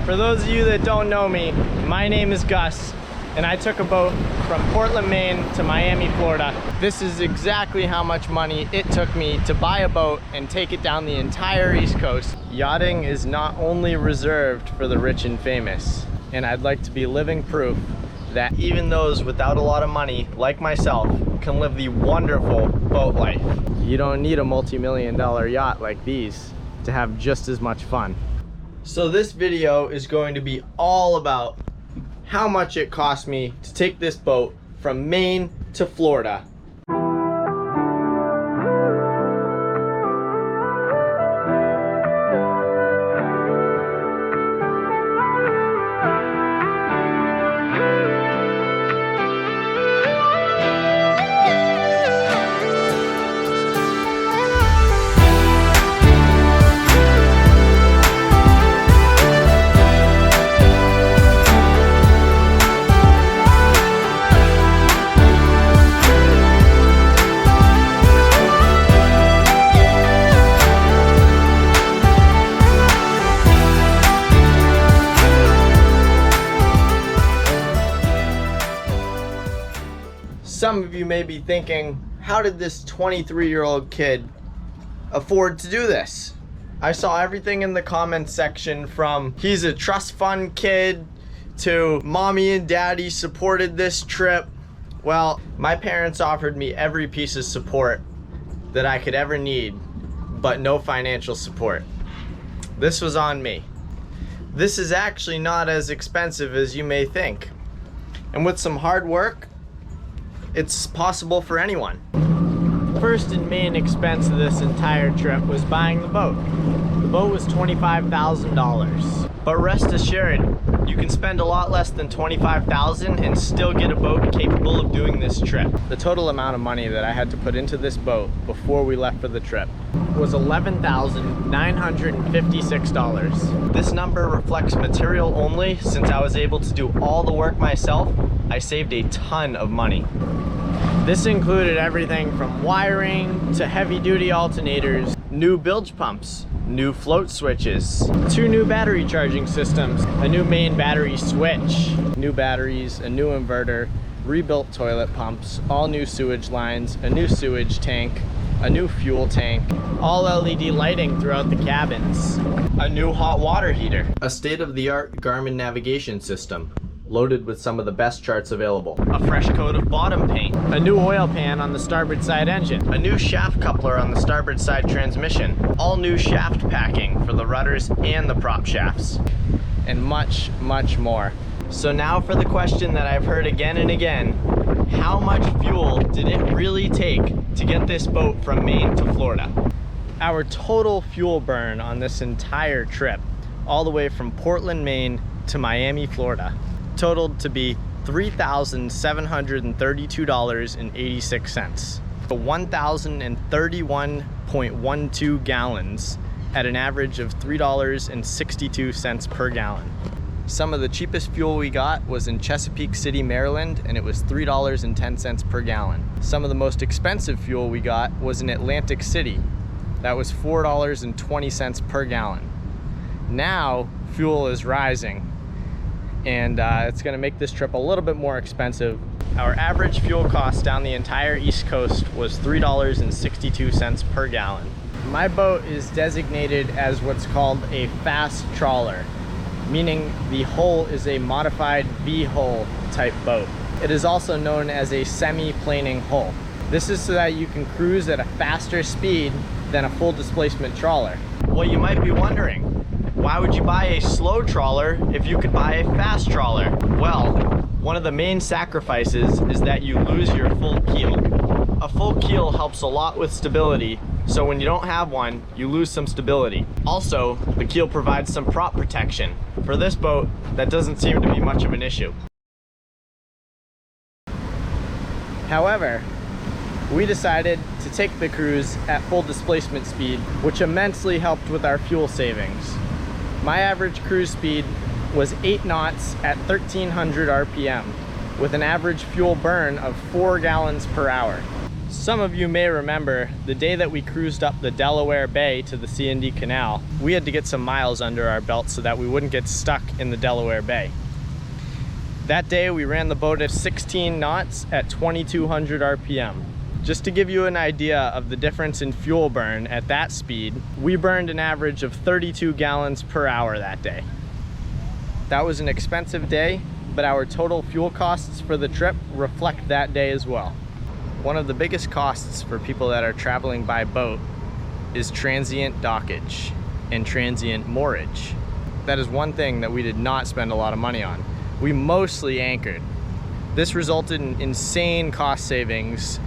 For those of you that don't know me, my name is Gus, and I took a boat from Portland, Maine to Miami, Florida. This is exactly how much money it took me to buy a boat and take it down the entire East Coast. Yachting is not only reserved for the rich and famous, and I'd like to be living proof that even those without a lot of money, like myself, can live the wonderful boat life. You don't need a multi-million-dollar yacht like these to have just as much fun. So this video is going to be all about how much it cost me to take this boat from Maine to Florida. Some of you may be thinking, how did this 23-year-old kid afford to do this? I saw everything in the comments section from he's a trust fund kid to mommy and daddy supported this trip. Well, my parents offered me every piece of support that I could ever need, but no financial support. This was on me. This is actually not as expensive as you may think. And with some hard work, it's possible for anyone. First and main expense of this entire trip was buying the boat. The boat was $25,000. But rest assured, you can spend a lot less than $25,000 and still get a boat capable of doing this trip. The total amount of money that I had to put into this boat before we left for the trip was $11,956. This number reflects material only. Since I was able to do all the work myself, I saved a ton of money. This included everything from wiring to heavy-duty alternators, new bilge pumps, new float switches, 2 new battery charging systems, a new main battery switch, new batteries, a new inverter, rebuilt toilet pumps, all new sewage lines, a new sewage tank, a new fuel tank, all LED lighting throughout the cabins, a new hot water heater, a state-of-the-art Garmin navigation system, loaded with some of the best charts available, a fresh coat of bottom paint, a new oil pan on the starboard side engine, a new shaft coupler on the starboard side transmission, all new shaft packing for the rudders and the prop shafts, and much, much more. So now for the question that I've heard again and again, how much fuel did it really take to get this boat from Maine to Florida? Our total fuel burn on this entire trip, all the way from Portland, Maine to Miami, Florida, totaled to be $3,732.86. 1,031.12 gallons at an average of $3.62 per gallon. Some of the cheapest fuel we got was in Chesapeake City, Maryland, and it was $3.10 per gallon. Some of the most expensive fuel we got was in Atlantic City. That was $4.20 per gallon. Now, fuel is rising, and it's gonna make this trip a little bit more expensive. Our average fuel cost down the entire East Coast was $3.62 per gallon. My boat is designated as what's called a fast trawler, meaning the hull is a modified V-hull type boat. It is also known as a semi-planing hull. This is so that you can cruise at a faster speed than a full displacement trawler. Well, you might be wondering, why would you buy a slow trawler if you could buy a fast trawler? Well, one of the main sacrifices is that you lose your full keel. A full keel helps a lot with stability, so when you don't have one, you lose some stability. Also, the keel provides some prop protection. For this boat, that doesn't seem to be much of an issue. However, we decided to take the cruise at full displacement speed, which immensely helped with our fuel savings. My average cruise speed was 8 knots at 1,300 RPM, with an average fuel burn of 4 gallons per hour. Some of you may remember the day that we cruised up the Delaware Bay to the C&D Canal, we had to get some miles under our belt so that we wouldn't get stuck in the Delaware Bay. That day we ran the boat at 16 knots at 2200 RPM. Just to give you an idea of the difference in fuel burn at that speed, we burned an average of 32 gallons per hour that day. That was an expensive day, but our total fuel costs for the trip reflect that day as well. One of the biggest costs for people that are traveling by boat is transient dockage and transient moorage. That is one thing that we did not spend a lot of money on. We mostly anchored. This resulted in insane cost savings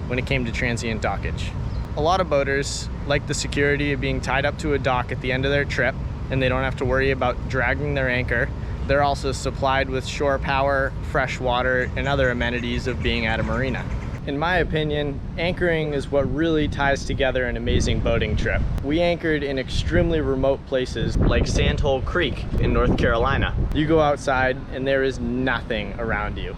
when it came to transient dockage. A lot of boaters like the security of being tied up to a dock at the end of their trip, and they don't have to worry about dragging their anchor. They're also supplied with shore power, fresh water, and other amenities of being at a marina. In my opinion, anchoring is what really ties together an amazing boating trip. We anchored in extremely remote places like Sandhole Creek in North Carolina. You go outside and there is nothing around you.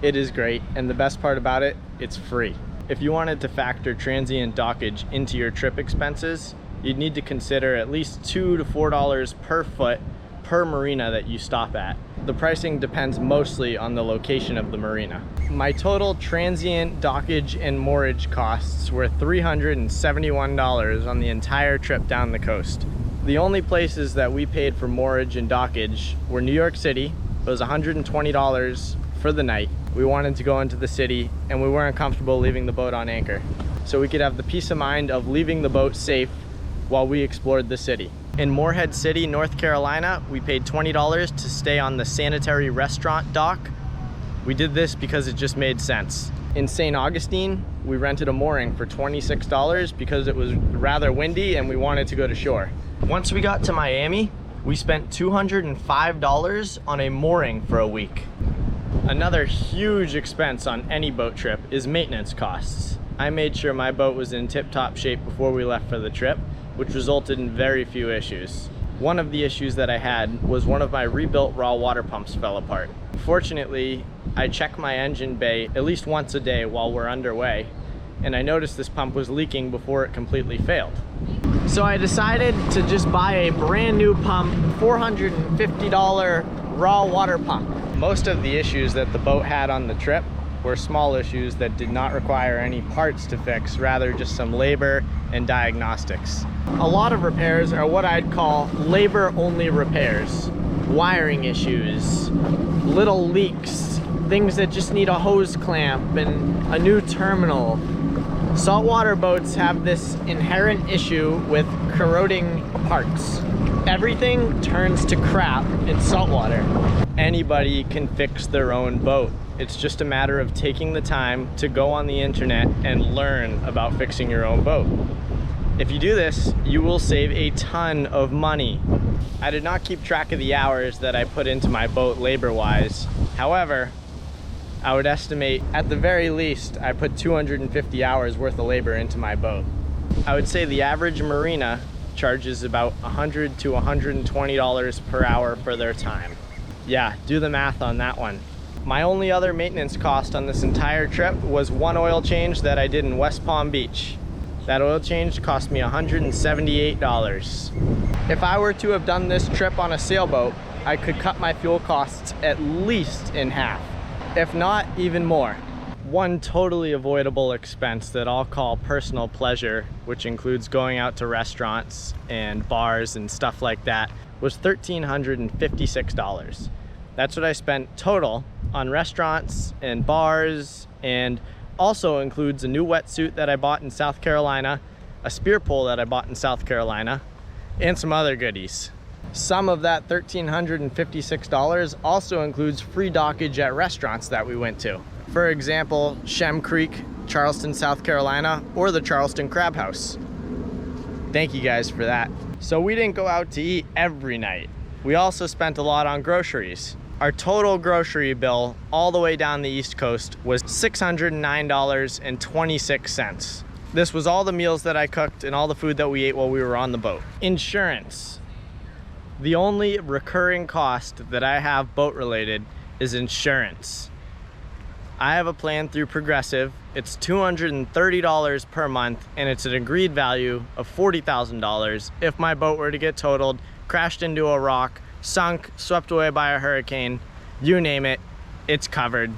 It is great, and the best part about it, it's free. If you wanted to factor transient dockage into your trip expenses, you'd need to consider at least $2 to $4 per foot per marina that you stop at. The pricing depends mostly on the location of the marina. My total transient dockage and moorage costs were $371 on the entire trip down the coast. The only places that we paid for moorage and dockage were New York City. It was $120 for the night. We wanted to go into the city and we weren't comfortable leaving the boat on anchor. So we could have the peace of mind of leaving the boat safe while we explored the city. In Morehead City, North Carolina, we paid $20 to stay on the sanitary restaurant dock. We did this because it just made sense. In St. Augustine, we rented a mooring for $26 because it was rather windy and we wanted to go to shore. Once we got to Miami, we spent $205 on a mooring for a week. Another huge expense on any boat trip is maintenance costs. I made sure my boat was in tip-top shape before we left for the trip, which resulted in very few issues. One of the issues that I had was one of my rebuilt raw water pumps fell apart. Fortunately, I check my engine bay at least once a day while we're underway, and I noticed this pump was leaking before it completely failed. So I decided to just buy a brand new pump, $450 raw water pump. Most of the issues that the boat had on the trip were small issues that did not require any parts to fix, rather just some labor and diagnostics. A lot of repairs are what I'd call labor-only repairs. Wiring issues, little leaks, things that just need a hose clamp and a new terminal. Saltwater boats have this inherent issue with corroding parts. Everything turns to crap in saltwater. Anybody can fix their own boat. It's just a matter of taking the time to go on the internet and learn about fixing your own boat. If you do this, you will save a ton of money. I did not keep track of the hours that I put into my boat labor-wise. However, I would estimate at the very least I put 250 hours worth of labor into my boat. I would say the average marina charges about $100 to $120 per hour for their time. Yeah, do the math on that one. My only other maintenance cost on this entire trip was one oil change that I did in West Palm Beach. That oil change cost me $178. If I were to have done this trip on a sailboat, I could cut my fuel costs at least in half, if not even more. One totally avoidable expense that I'll call personal pleasure, which includes going out to restaurants and bars and stuff like that, was $1,356. That's what I spent total on restaurants and bars, and also includes a new wetsuit that I bought in South Carolina, a spear pole that I bought in South Carolina, and some other goodies. Some of that $1,356 also includes free dockage at restaurants that we went to. For example, Shem Creek, Charleston, South Carolina, or the Charleston Crab House. Thank you guys for that. So we didn't go out to eat every night. We also spent a lot on groceries. Our total grocery bill all the way down the East Coast was $609.26. This was all the meals that I cooked and all the food that we ate while we were on the boat. Insurance. The only recurring cost that I have boat related is insurance. I have a plan through Progressive. It's $230 per month, and it's an agreed value of $40,000 if my boat were to get totaled, crashed into a rock, sunk, swept away by a hurricane, you name it, it's covered.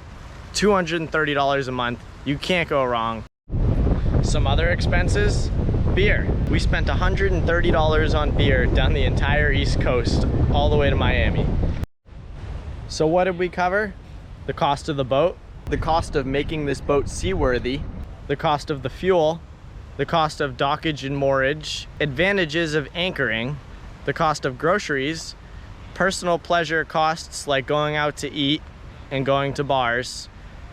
$230 a month, you can't go wrong. Some other expenses, beer. We spent $130 on beer down the entire East Coast, all the way to Miami. So what did we cover? The cost of the boat, the cost of making this boat seaworthy, the cost of the fuel, the cost of dockage and moorage, advantages of anchoring, the cost of groceries, personal pleasure costs like going out to eat and going to bars,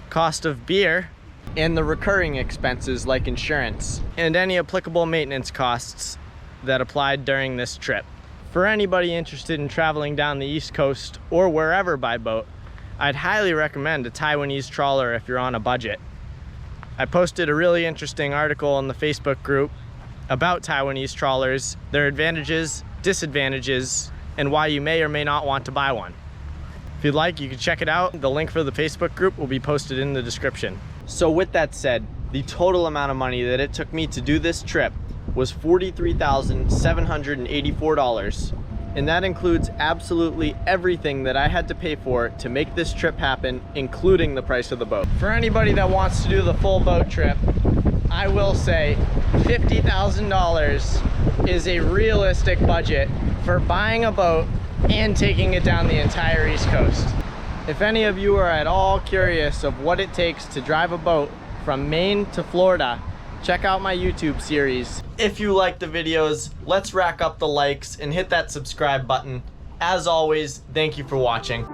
cost of beer, and the recurring expenses like insurance, and any applicable maintenance costs that applied during this trip. For anybody interested in traveling down the East Coast or wherever by boat, I'd highly recommend a Taiwanese trawler if you're on a budget. I posted a really interesting article in the Facebook group about Taiwanese trawlers, their advantages, disadvantages, and why you may or may not want to buy one. If you'd like, you can check it out. The link for the Facebook group will be posted in the description. So with that said, the total amount of money that it took me to do this trip was $43,784, and that includes absolutely everything that I had to pay for to make this trip happen, including the price of the boat. For anybody that wants to do the full boat trip, I will say $50,000 is a realistic budget for buying a boat and taking it down the entire East Coast. If any of you are at all curious of what it takes to drive a boat from Maine to Florida, check out my YouTube series. If you like the videos, let's rack up the likes and hit that subscribe button. As always, thank you for watching.